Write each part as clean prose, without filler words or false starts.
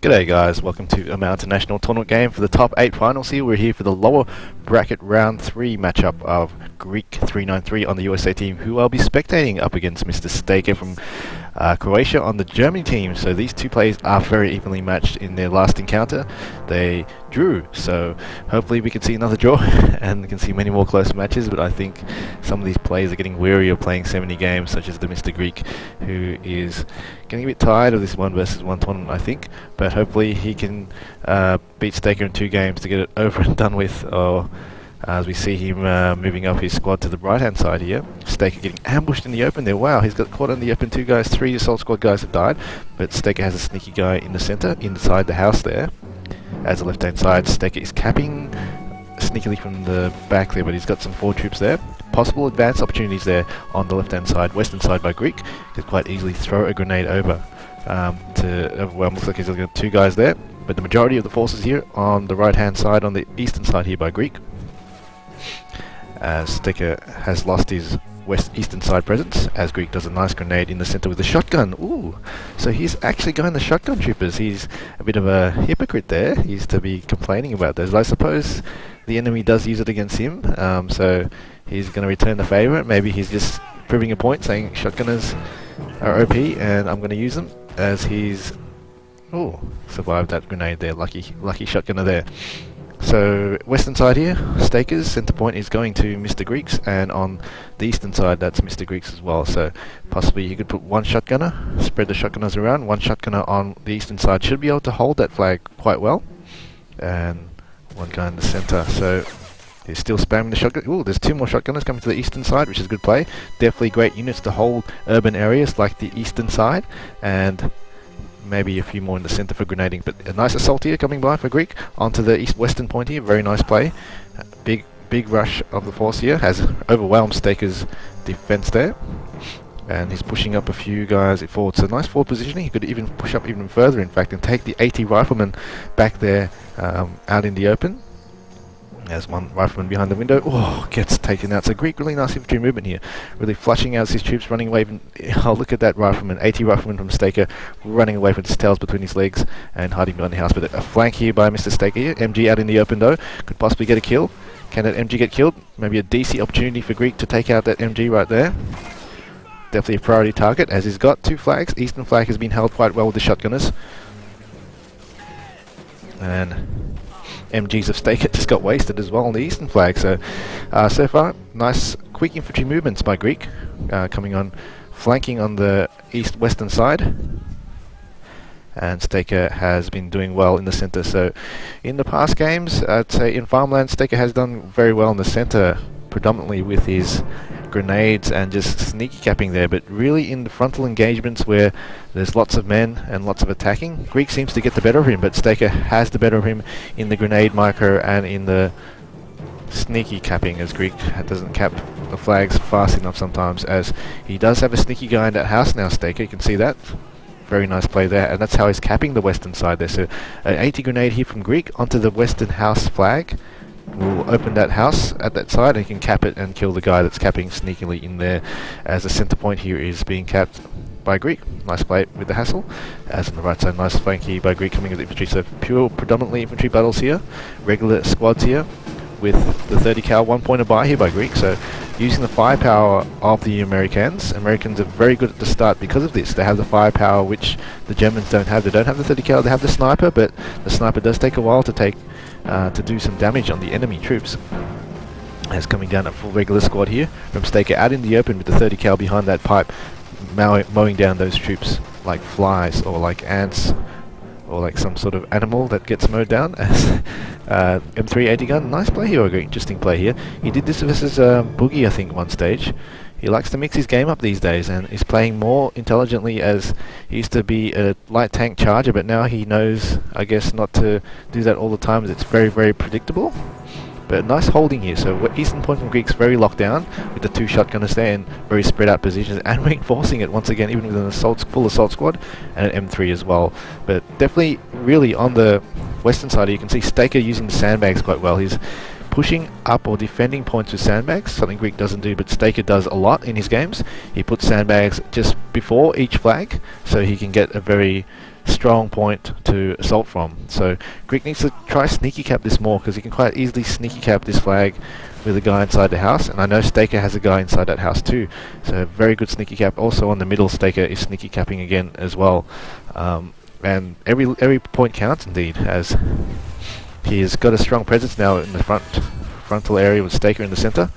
G'day guys, welcome to a Mountain National Tournament game for the top 8 finals here. We're here for the lower bracket round 3 matchup of Greek 393 on the USA team, who I'll be spectating up against Mr. Staker from Croatia on the Germany team. So these two players are very evenly matched in their last encounter. They drew, so hopefully we can see another draw and we can see many more close matches, but I think some of these players are getting weary of playing 70 games, such as the Mr. Greek, who is getting a bit tired of this 1 versus 1 tournament, I think. But hopefully he can beat Staker in 2 games to get it over and done with, or as we see him moving up his squad to the right hand side here. Staker getting ambushed in the open there. Wow, he's got caught in the open. 2 guys, 3 assault squad guys have died, but Staker has a sneaky guy in the center, inside the house there. As the left hand side, Staker is capping sneakily from the back there, but he's got some forward troops there. Possible advance opportunities there on the left hand side, western side by Greek. Could quite easily throw a grenade over to overwhelm. Looks like he's got 2 guys there, but the majority of the forces here on the right hand side, on the eastern side here by Greek. As Staker has lost his eastern side presence, as Greek does a nice grenade in the center with a shotgun. Ooh, so he's actually going the shotgun troopers. He's a bit of a hypocrite there. He's to be complaining about those. I suppose the enemy does use it against him, so he's going to return the favor. Maybe he's just proving a point, saying shotgunners are OP and I'm going to use them, as he's survived that grenade there. Lucky shotgunner there. So western side here, Staker's center point is going to Mr. Greek's, and on the eastern side that's Mr. Greek's as well. So possibly you could put 1 shotgunner, spread the shotgunners around. 1 shotgunner on the eastern side should be able to hold that flag quite well, and 1 guy in the center. So he's still spamming the shotgun. Ooh, there's 2 more shotgunners coming to the eastern side, which is a good play. Definitely great units to hold urban areas like the eastern side, and maybe a few more in the center for grenading. But a nice assault here coming by for Greek onto the east-western point here. Very nice play. Big rush of the force here has overwhelmed Staker's defense there, and he's pushing up a few guys forward. So nice forward positioning. He could even push up even further, in fact, and take the 80 riflemen back there out in the open. There's 1 rifleman behind the window. Oh, gets taken out. So Greek, really nice infantry movement here. Really flushing out his troops, running away. Oh, look at that rifleman. 80 rifleman from Staker, running away with his tails between his legs and hiding behind the house. But a flank here by Mr. Staker here. MG out in the open though. Could possibly get a kill. Can that MG get killed? Maybe a DC opportunity for Greek to take out that MG right there. Definitely a priority target, as he's got 2 flags. Eastern flag has been held quite well with the shotgunners. And MGs of Staker just got wasted as well on the eastern flag. So so far, nice quick infantry movements by Greek, coming on, flanking on the east-western side, and Staker has been doing well in the center. So in the past games, I'd say in Farmland, Staker has done very well in the center, predominantly with his grenades and just sneaky capping there, but really in the frontal engagements where there's lots of men and lots of attacking, Greek seems to get the better of him, but Staker has the better of him in the grenade micro and in the sneaky capping, as Greek doesn't cap the flags fast enough sometimes, as he does have a sneaky guy in that house now. Staker, you can see that. Very nice play there, and that's how he's capping the western side there. So an 80 grenade here from Greek onto the western house flag will open that house at that side, and he can cap it and kill the guy that's capping sneakily in there, as the center point here is being capped by Greek. Nice play with the hassle. As on the right side, nice flank here by Greek coming with infantry. So pure predominantly infantry battles here, regular squads here, with the 30 cal 1 pointer buy here by Greek. So using the firepower of the Americans are very good at the start because of this. They have the firepower which the Germans don't have. They don't have the 30 cal, they have the sniper, but the sniper does take a while to do some damage on the enemy troops. As coming down a full regular squad here from Staker out in the open with the 30 cal behind that pipe, mowing down those troops like flies or like ants or like some sort of animal that gets mowed down. As M380 gun, nice play here, interesting play here. He did this versus Boogie, I think, one stage. He likes to mix his game up these days and is playing more intelligently, as he used to be a light tank charger, but now he knows, I guess, not to do that all the time, as it's very, very predictable. But nice holding here. So eastern point from Greek's very locked down with the 2 shotgunners there in very spread out positions, and reinforcing it once again, even with an full assault squad and an M3 as well. But definitely, really on the western side, you can see Staker using the sandbags quite well. He's pushing up or defending points with sandbags, something Greek doesn't do, but Staker does a lot in his games. He puts sandbags just before each flag, so he can get a very strong point to assault from. So Greek needs to try sneaky cap this more, because he can quite easily sneaky cap this flag with a guy inside the house, and I know Staker has a guy inside that house too. So very good sneaky cap. Also on the middle, Staker is sneaky capping again as well. And every point counts indeed, as he's got a strong presence now in the frontal area with Staker in the center.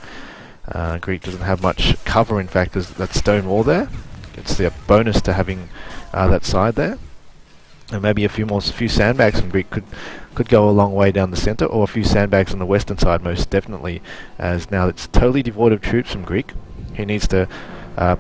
Greek doesn't have much cover, in fact, there's that stone wall there. It's the bonus to having that side there. And maybe a few sandbags from Greek could go a long way down the center, or a few sandbags on the western side most definitely, as now it's totally devoid of troops from Greek. He needs to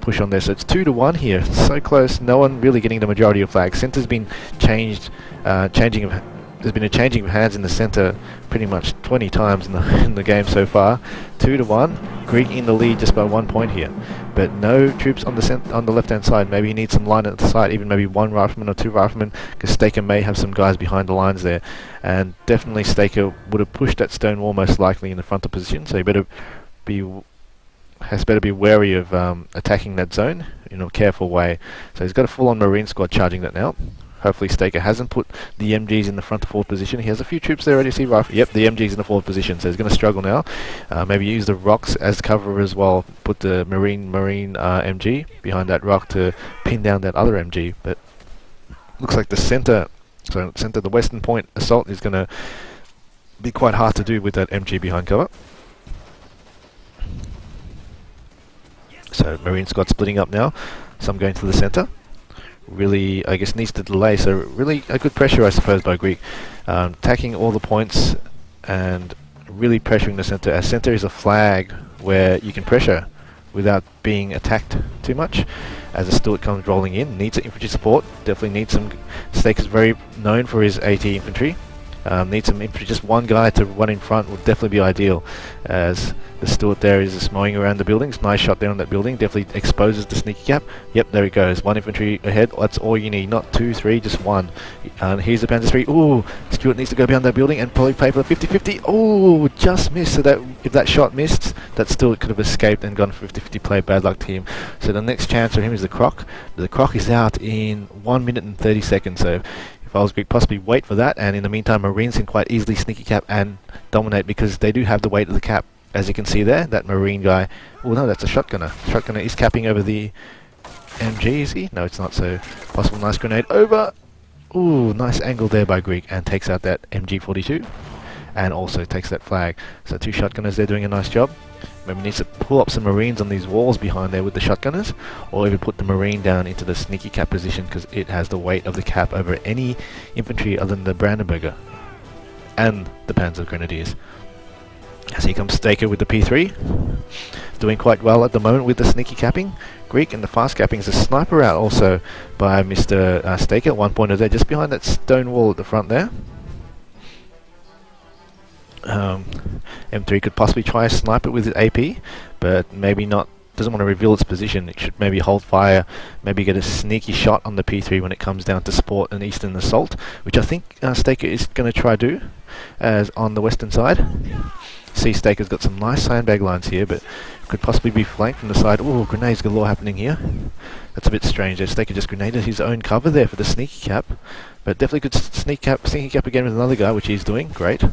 push on there, so it's 2-1 here. So close, no one really getting the majority of flags. Center's been changed, there's been a changing of hands in the center pretty much 20 times in the game so far. 2-1, Greek in the lead just by 1 point here, but no troops on the left hand side. Maybe he needs some line at the side, even maybe 1 rifleman or 2 riflemen, because Staker may have some guys behind the lines there, and definitely Staker would have pushed that stone wall most likely in the frontal position, so he better be wary of attacking that zone in a careful way. So he's got a full-on Marine squad charging that now. Hopefully Staker hasn't put the MGs in the front forward position. He has a few troops there already. See, rifle. Yep, the MGs in the forward position. So he's going to struggle now. Maybe use the rocks as cover as well. Put the Marine MG behind that rock to pin down that other MG. But looks like the center, the western point assault is going to be quite hard to do with that MG behind cover. So Marine squad splitting up now. Some going to the center. Really, I guess, needs to delay, so really a good pressure, I suppose, by Greek. Attacking all the points and really pressuring the center, as center is a flag where you can pressure without being attacked too much. As a Stuart comes rolling in, needs infantry support, definitely needs some. Staker's very known for his AT infantry. Needs some infantry, just one guy to run in front would definitely be ideal, as the Stuart there is just mowing around the buildings. Nice shot there on that building, definitely exposes the sneaky cap. Yep, there he goes, 1 infantry ahead, that's all you need, not 2, 3, just 1. Here's the Panzer III, ooh, Stuart needs to go behind that building and probably play for the 50-50, ooh, just missed, so that if that shot missed, that Stuart could have escaped and gone for 50-50 play, bad luck to him. So the next chance for him is the Croc. The Croc is out in 1 minute and 30 seconds, so if I was Greek, possibly wait for that, and in the meantime Marines can quite easily sneaky cap and dominate, because they do have the weight of the cap. As you can see there, that Marine guy, oh no, that's a shotgunner. Shotgunner is capping over the MG, is he? No, it's not, so possible nice grenade over. Ooh, nice angle there by Greek, and takes out that MG42, and also takes that flag. So 2 shotgunners there doing a nice job. Maybe needs to pull up some Marines on these walls behind there with the shotgunners, or even put the Marine down into the sneaky cap position, because it has the weight of the cap over any infantry other than the Brandenburger and the Panzer Grenadiers. As here comes Staker with the P3, doing quite well at the moment with the sneaky capping. Greek, and the fast capping is a sniper out also by Mr. Staker, 1 pointer there, just behind that stone wall at the front there. M3 could possibly try a sniper with its AP, but maybe not. Doesn't want to reveal its position. It should maybe hold fire, maybe get a sneaky shot on the P3 when it comes down to support an eastern assault, which I think Staker is going to try do, as on the western side. See, Staker's got some nice sandbag lines here, but could possibly be flanked from the side. Ooh, grenades galore happening here. That's a bit strange. Staker just grenaded his own cover there for the sneaky cap, but definitely could sneaky cap again with another guy, which he's doing. Great.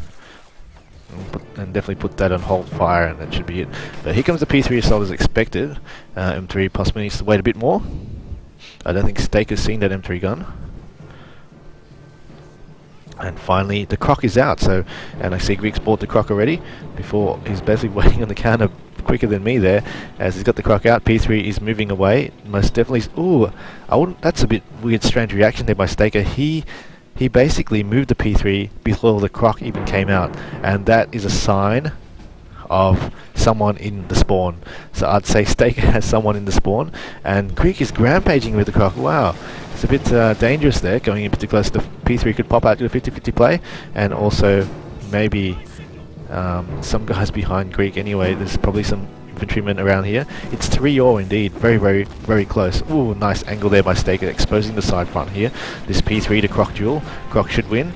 And definitely put that on hold fire, and that should be it. But here comes the P3 assault as expected. M3 possibly needs to wait a bit more. I don't think Staker's seen that M3 gun. And finally the Croc is out, so, and I see Greek's bought the Croc already, before he's basically waiting on the counter quicker than me there, as he's got the Croc out. P3 is moving away, most definitely. Ooh, that's a bit weird, strange reaction there by Staker. He basically moved the P3 before the Croc even came out, and that is a sign of someone in the spawn. So I'd say Staker has someone in the spawn, and Greek is rampaging with the Croc. Wow, it's a bit dangerous there, going in pretty close. The P3 could pop out to a 50-50 play, and also maybe some guys behind Greek anyway. There's probably some infantrymen around here. It's 3-0 indeed, very, very, very close. Ooh, nice angle there by Staker, exposing the side front here. This P3 to Croc duel. Croc should win.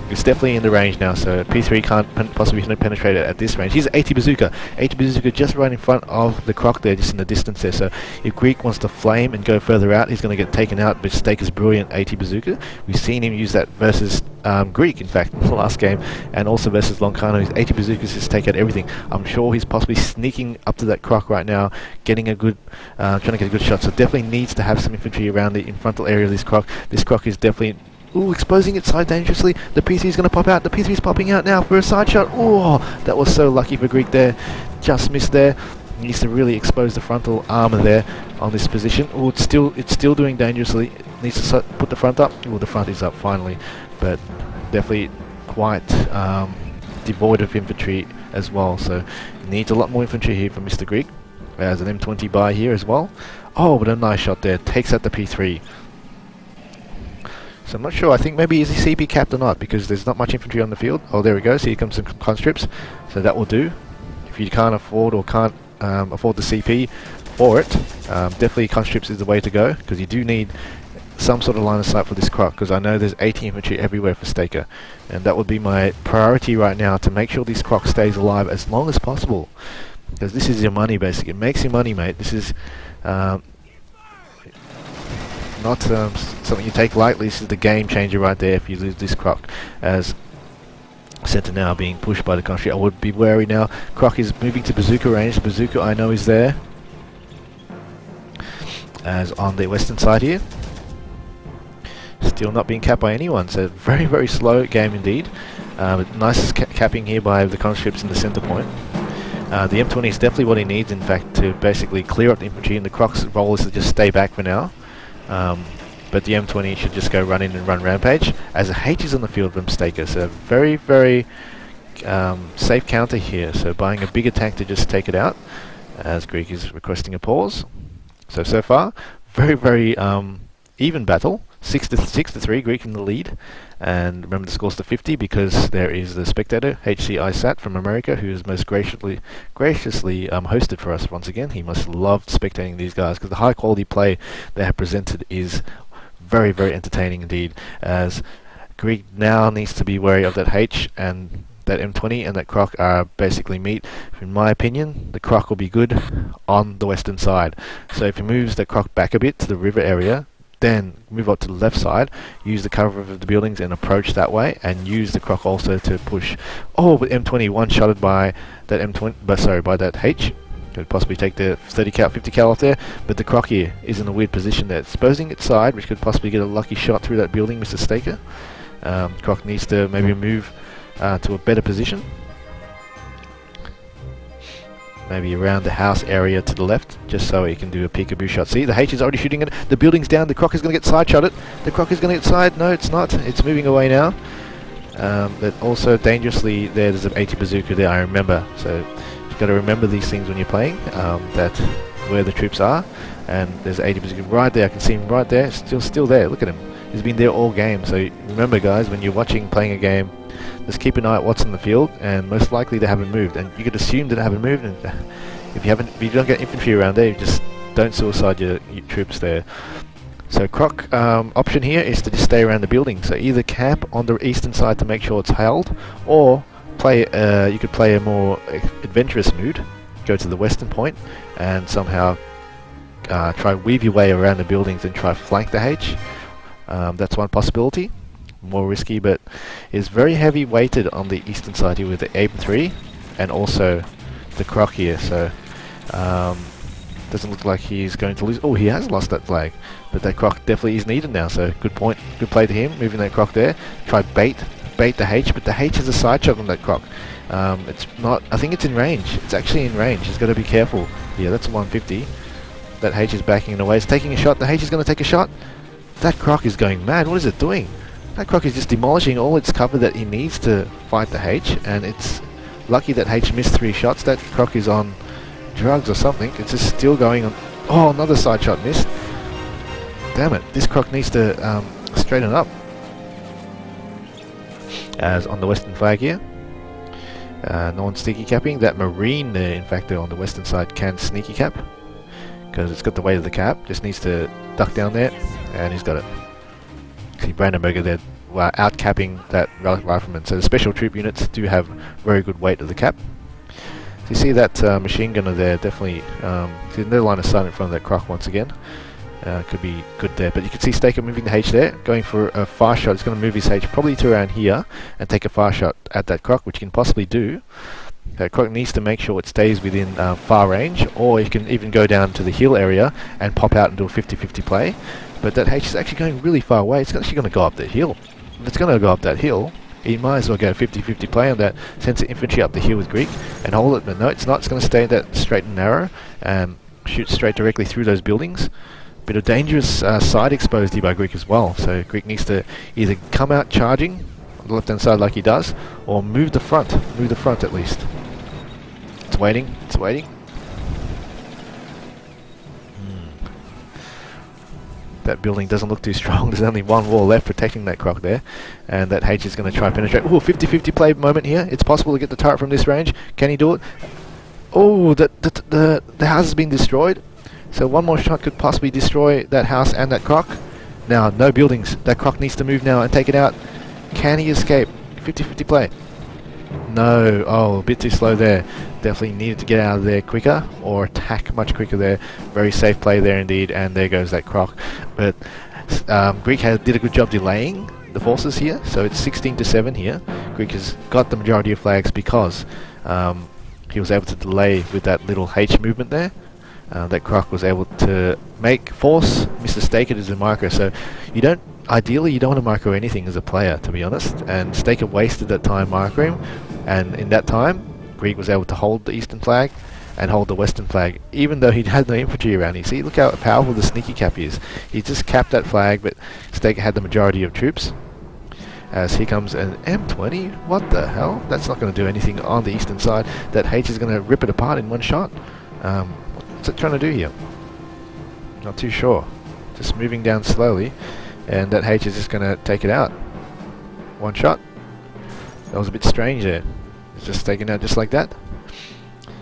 It's definitely in the range now, so P3 can't possibly penetrate it at this range. Here's 80 Bazooka. 80 Bazooka just right in front of the Croc there, just in the distance there. So if Greek wants to flame and go further out, he's going to get taken out, but Staker's brilliant 80 Bazooka. We've seen him use that versus Greek, in fact, in the last game, and also versus Loncano. His 80 Bazookas just take out everything. I'm sure he's possibly sneaking up to that Croc right now, getting a good, trying to get a good shot. So definitely needs to have some infantry around the frontal area of this Croc. This Croc is definitely... Ooh, exposing its side dangerously. The PC is going to pop out. The PC is popping out now for a side shot. Oh, that was so lucky for Greek there. Just missed there. Needs to really expose the frontal armor there on this position. Oh, it's still doing dangerously. It needs to put the front up. Oh, the front is up finally, but definitely quite devoid of infantry as well. So needs a lot more infantry here from Mr. Greek. There's an M20 buy here as well. Oh, but a nice shot there. Takes out the P3. So I'm not sure. I think maybe is he CP capped or not, because there's not much infantry on the field. Oh, there we go. So here comes some conscripts. So that will do. If you can't afford or can't afford the CP for it, definitely conscripts is the way to go, because you do need some sort of line of sight for this Croc, because I know there's 80 infantry everywhere for Staker, and that would be my priority right now, to make sure this Croc stays alive as long as possible, because this is your money basically. It makes you money, mate. This is not something you take lightly. This is the game changer right there if you lose this Croc. As centre now being pushed by the country, I would be wary now. Croc is moving to Bazooka range. Bazooka I know is there, as on the western side here. Still not being capped by anyone, so very, very slow game indeed. Nice capping here by the conscripts in the centre point. The M20 is definitely what he needs, in fact, to basically clear up the infantry, and the Croc's role is to just stay back for now. But the M20 should just go run in and run rampage, as a H is on the field from Staker. So very, very safe counter here. So buying a bigger tank to just take it out, as Greek is requesting a pause. So far, very, very even battle. 6 to 3, Greek in the lead. And remember, the score's to 50 because there is the spectator, HC ISAT from America, who is most graciously hosted for us once again. He must love spectating these guys, because the high quality play they have presented is very, very entertaining indeed. As Greek now needs to be wary of that H, and that M20 and that Croc are basically meat. In my opinion, the Croc will be good on the western side. So if he moves the Croc back a bit to the river area, then move up to the left side, use the cover of the buildings and approach that way, and use the Croc also to push. Oh, but M20 one-shotted by that M20, by that H. Could possibly take the 30 cal, 50 cal off there, but the Croc here is in a weird position there, exposing its side, which could possibly get a lucky shot through that building, Mr. Staker. Croc needs to maybe move to a better position. Maybe around the house area to the left, just so he can do a peekaboo shot. See, the H is already shooting it. The building's down. The Croc is going to get side-shotted. The Croc is going to get side. No, it's not. It's moving away now. But also dangerously, there's an 80 Bazooka there, I remember. So you've got to remember these things when you're playing, that where the troops are. And there's an 80 Bazooka right there. I can see him right there. Still there. Look at him. He's been there all game. So remember, guys, when you're playing a game, just keep an eye at what's on the field, and most likely they haven't moved. And you could assume that they haven't moved, and if you don't get infantry around there, you just don't suicide your troops there. So Croc option here is to just stay around the building. So either camp on the eastern side to make sure it's held, or play. You could play a more adventurous mood, go to the western point, and somehow try weave your way around the buildings and try flank the H. That's one possibility. More risky, but is very heavy weighted on the eastern side here with the M3 and also the Croc here. So doesn't look like he's going to lose. Oh, he has lost that flag, but that Croc definitely is needed now. So good point, good play to him, moving that Croc there. Try bait the H, but the H is a side shot on that Croc. It's not. I think it's in range. It's actually in range. He's got to be careful. Yeah, that's a 150. That H is backing it away. It's taking a shot. The H is going to take a shot. That Croc is going mad. What is it doing? That Croc is just demolishing all its cover that he needs to fight the H, and it's lucky that H missed 3 shots. That Croc is on drugs or something. It's just still going on. Oh, another side shot missed. Damn it, this Croc needs to straighten up. As on the western flag here, no one's sneaky capping. That Marine there, in fact, on the western side can sneaky cap, because it's got the weight of the cap. Just needs to duck down there, and he's got it. See Brandenburger there out-capping that rifleman. So the special troop units do have very good weight of the cap. So you see that machine gunner there, definitely, no line of sight in front of that Croc once again. Could be good there, but you can see Staker moving the H there, going for a far shot. He's going to move his H probably to around here and take a far shot at that Croc, which he can possibly do. That Croc needs to make sure it stays within far range, or he can even go down to the hill area and pop out and do a 50-50 play. But that H is actually going really far away. It's actually going to go up the hill. If it's going to go up that hill, he might as well go 50-50 play on that sensor infantry up the hill with Greek and hold it. But no, it's not. It's going to stay that straight and narrow and shoot straight directly through those buildings. Bit of dangerous side exposed here by Greek as well. So Greek needs to either come out charging on the left-hand side like he does, or move the front at least. It's waiting. That building doesn't look too strong. There's only one wall left protecting that Croc there, and that H is going to try and penetrate. Oh, 50-50 play moment here. It's possible to get the turret from this range. Can he do it? Oh, the house has been destroyed. So one more shot could possibly destroy that house and that Croc. Now, no buildings. That Croc needs to move now and take it out. Can he escape? 50-50 play. No. Oh, a bit too slow there. Definitely needed to get out of there quicker, or attack much quicker there. Very safe play there indeed, and there goes that Croc. But Greek did a good job delaying the forces here, so it's 16-7 here. Greek has got the majority of flags because he was able to delay with that little H movement there. That Croc was able to force Mr. Staker to do micro. So ideally you don't want to micro anything as a player, to be honest. And Staker wasted that time microing, and in that time Greek was able to hold the eastern flag and hold the western flag, even though he had no infantry around. You see, look how powerful the sneaky cap is. He just capped that flag, but Staker had the majority of troops. As here comes an M20. What the hell? That's not going to do anything on the eastern side. That H is going to rip it apart in one shot. What's it trying to do here? Not too sure. Just moving down slowly, and that H is just going to take it out. One shot. That was a bit strange there. It's just taken out just like that.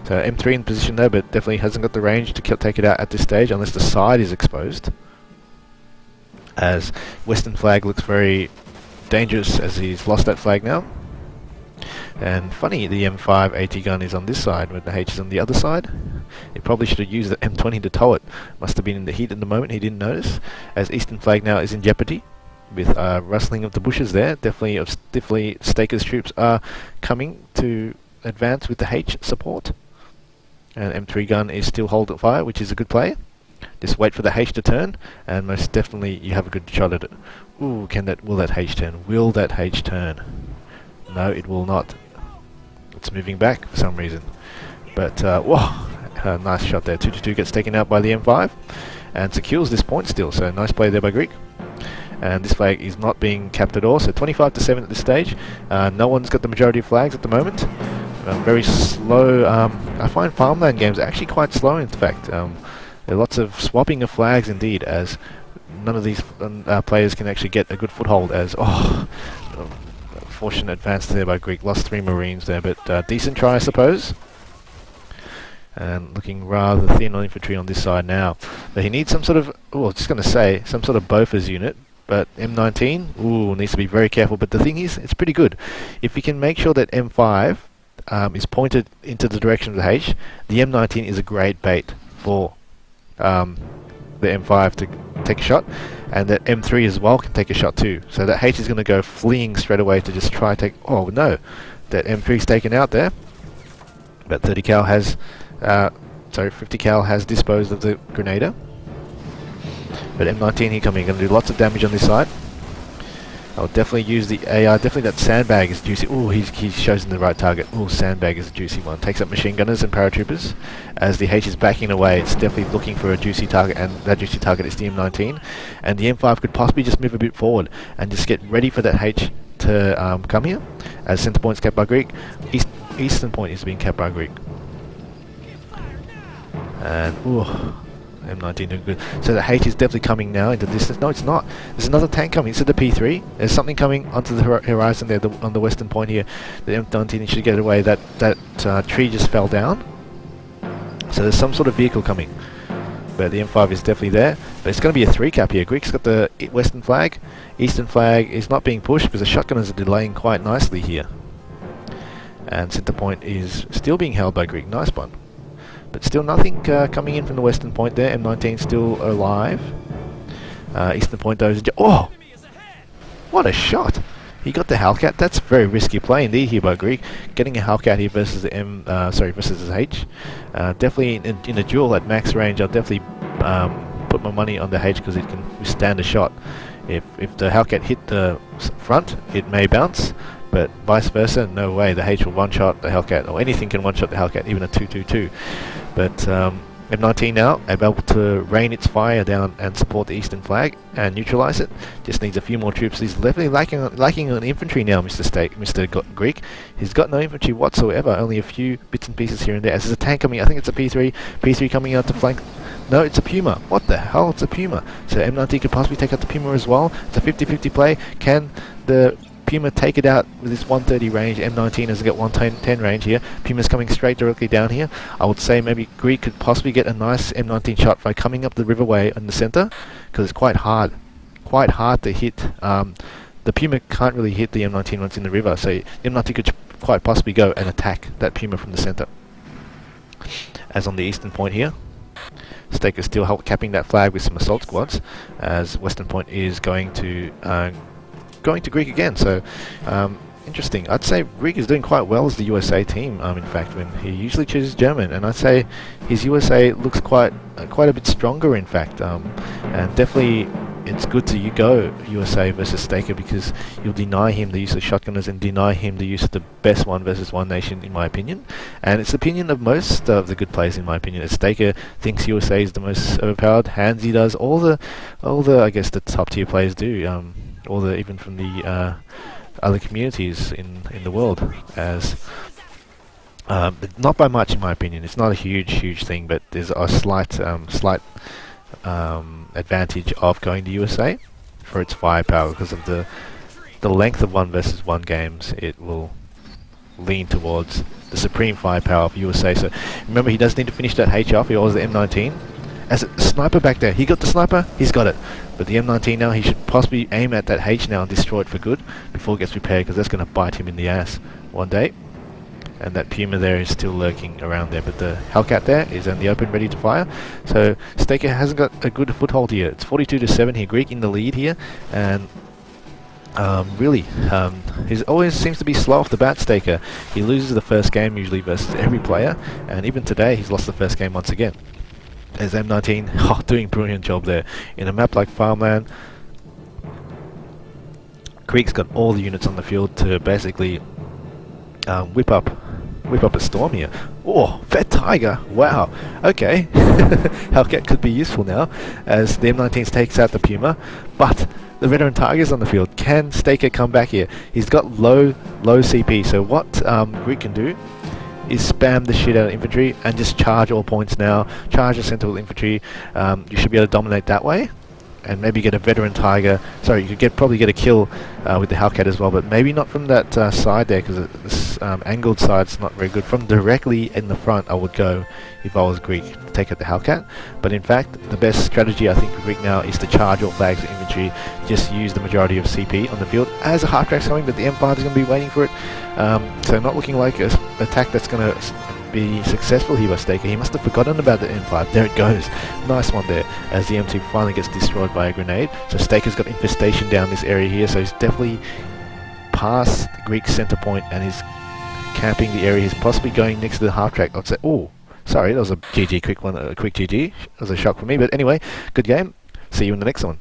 So M3 in position though, but definitely hasn't got the range to take it out at this stage unless the side is exposed. As western flag looks very dangerous as he's lost that flag now. And funny, the M5 AT gun is on this side when the H is on the other side. He probably should have used the M20 to tow it. Must have been in the heat at the moment, he didn't notice. As eastern flag now is in jeopardy with rustling of the bushes there. Definitely Staker's troops are coming to advance with the H support. And M3 gun is still holding fire, which is a good play. Just wait for the H to turn, and most definitely you have a good shot at it. Ooh, will that H turn? Will that H turn? No, it will not. It's moving back for some reason. But, whoa, a nice shot there. 2-2 gets taken out by the M5 and secures this point still. So nice play there by Greek. And this flag is not being capped at all. So 25-7 at this stage. No one's got the majority of flags at the moment. Very slow. I find farmland games are actually quite slow, in fact. There are lots of swapping of flags indeed, as none of these players can actually get a good foothold. As fortunate advance there by Greek. Lost 3 Marines there, but decent try, I suppose. And looking rather thin on infantry on this side now. But he needs some sort of, just going to say, some sort of Bofors unit. But M19, needs to be very careful. But the thing is, it's pretty good. If you can make sure that M5 is pointed into the direction of the H, the M19 is a great bait for the M5 to take a shot, and that M3 as well can take a shot too. So that H is going to go fleeing straight away to just try take. Oh no, that M3's taken out there. But 50 cal has disposed of the Grenadier. But M19 here coming, going to do lots of damage on this side. I'll definitely use the AR. Definitely that sandbag is juicy. Oh, he's chosen the right target. Oh, sandbag is a juicy one. Takes up machine gunners and paratroopers. As the H is backing away, it's definitely looking for a juicy target, and that juicy target is the M19. And the M5 could possibly just move a bit forward and just get ready for that H to come here. As center point's kept by Greek. Eastern point is being kept by Greek. And M19 doing good. So the H is definitely coming now into the distance. No, it's not. There's another tank coming. It's at the P3. There's something coming onto the horizon there on the western point here. The M19 should get away. That tree just fell down. So there's some sort of vehicle coming. But the M5 is definitely there. But it's going to be a 3-cap here. Greek's got the western flag. Eastern flag is not being pushed because the shotgunners are delaying quite nicely here. And center point is still being held by Greek. Nice one. But still nothing coming in from the western point there. M19 still alive. Eastern point though is... Oh! What a shot! He got the Hellcat. That's very risky play indeed here by Greek. Getting a Hellcat here versus the versus his H. Definitely in a duel at max range, I'll definitely put my money on the H because it can withstand a shot. If the Hellcat hit the front, it may bounce, but vice versa, no way. The H will one-shot the Hellcat, or anything can one-shot the Hellcat, even a 2-2-2. But M19 now able to rain its fire down and support the eastern flag and neutralize it. Just needs a few more troops. He's definitely lacking on infantry now, Mr. Greek. He's got no infantry whatsoever, only a few bits and pieces here and there. As there's a tank coming, I think it's a P3 coming out to flank. No, it's a Puma. What the hell? It's a Puma. So M19 could possibly take out the Puma as well. It's a 50-50 play. Can the Puma take it out with this 130 range? M19 has got 110 range here. Puma's coming straight directly down here. I would say maybe Greek could possibly get a nice M19 shot by coming up the riverway in the center, because it's quite hard to hit. The Puma can't really hit the M19 once in the river, so M19 could quite possibly go and attack that Puma from the center. As on the eastern point here, Staker still capping that flag with some assault squads, as Western Point is going to Greek again. So interesting. I'd say Greek is doing quite well as the USA team. In fact, when he usually chooses German, and I'd say his USA looks quite a bit stronger. In fact, and definitely it's good to go USA versus Staker, because you'll deny him the use of shotgunners and deny him the use of the best one versus one nation, in my opinion. And it's the opinion of most of the good players, in my opinion. As Staker thinks USA is the most overpowered. Handsy does. All the I guess the top tier players do. Even from the other communities in the world, as not by much, in my opinion. It's not a huge thing, but there's a slight advantage of going to USA for its firepower, because of the length of 1 versus 1 games. It will lean towards the supreme firepower of USA. So remember, he does need to finish that H off. He always the M19. As a sniper back there, he got the sniper, he's got it. But the M19 now, he should possibly aim at that H now and destroy it for good before it gets repaired, because that's going to bite him in the ass one day. And that Puma there is still lurking around there, but the Hellcat there is in the open, ready to fire. So Staker hasn't got a good foothold here. It's 42-7 here, Greek in the lead here, and really, he always seems to be slow off the bat, Staker. He loses the first game usually versus every player, and even today he's lost the first game once again. As M19 doing a brilliant job there. In a map like Farmland, Greek's got all the units on the field to basically whip up a storm here. Oh, Fat Tiger! Wow. Okay, Hellcat could be useful now, as the M19 takes out the Puma, but the Veteran Tiger's on the field. Can Staker come back here? He's got low CP, so what Greek can do is spam the shit out of infantry and just charge all points now. Charge the central infantry. You should be able to dominate that way, and maybe get a Veteran Tiger. Sorry, you could probably get a kill with the Hellcat as well, but maybe not from that side there, because this angled side's not very good. From directly in the front, I would go if I was Greek to take out the Hellcat. But in fact, the best strategy I think for Greek now is to charge all flags of infantry. Just use the majority of CP on the field as a half track's coming, but the M5 is going to be waiting for it. So not looking like an attack that's going to be successful here by Staker. He must have forgotten about the M5. There it goes. Nice one there, as the M2 finally gets destroyed by a grenade. So Staker's got infestation down this area here, so he's definitely past Greek's center point and he's camping the area. He's possibly going next to the half track. I'd say, oh, sorry, that was a GG quick one, a quick GG. It was a shock for me, but anyway, good game. See you in the next one.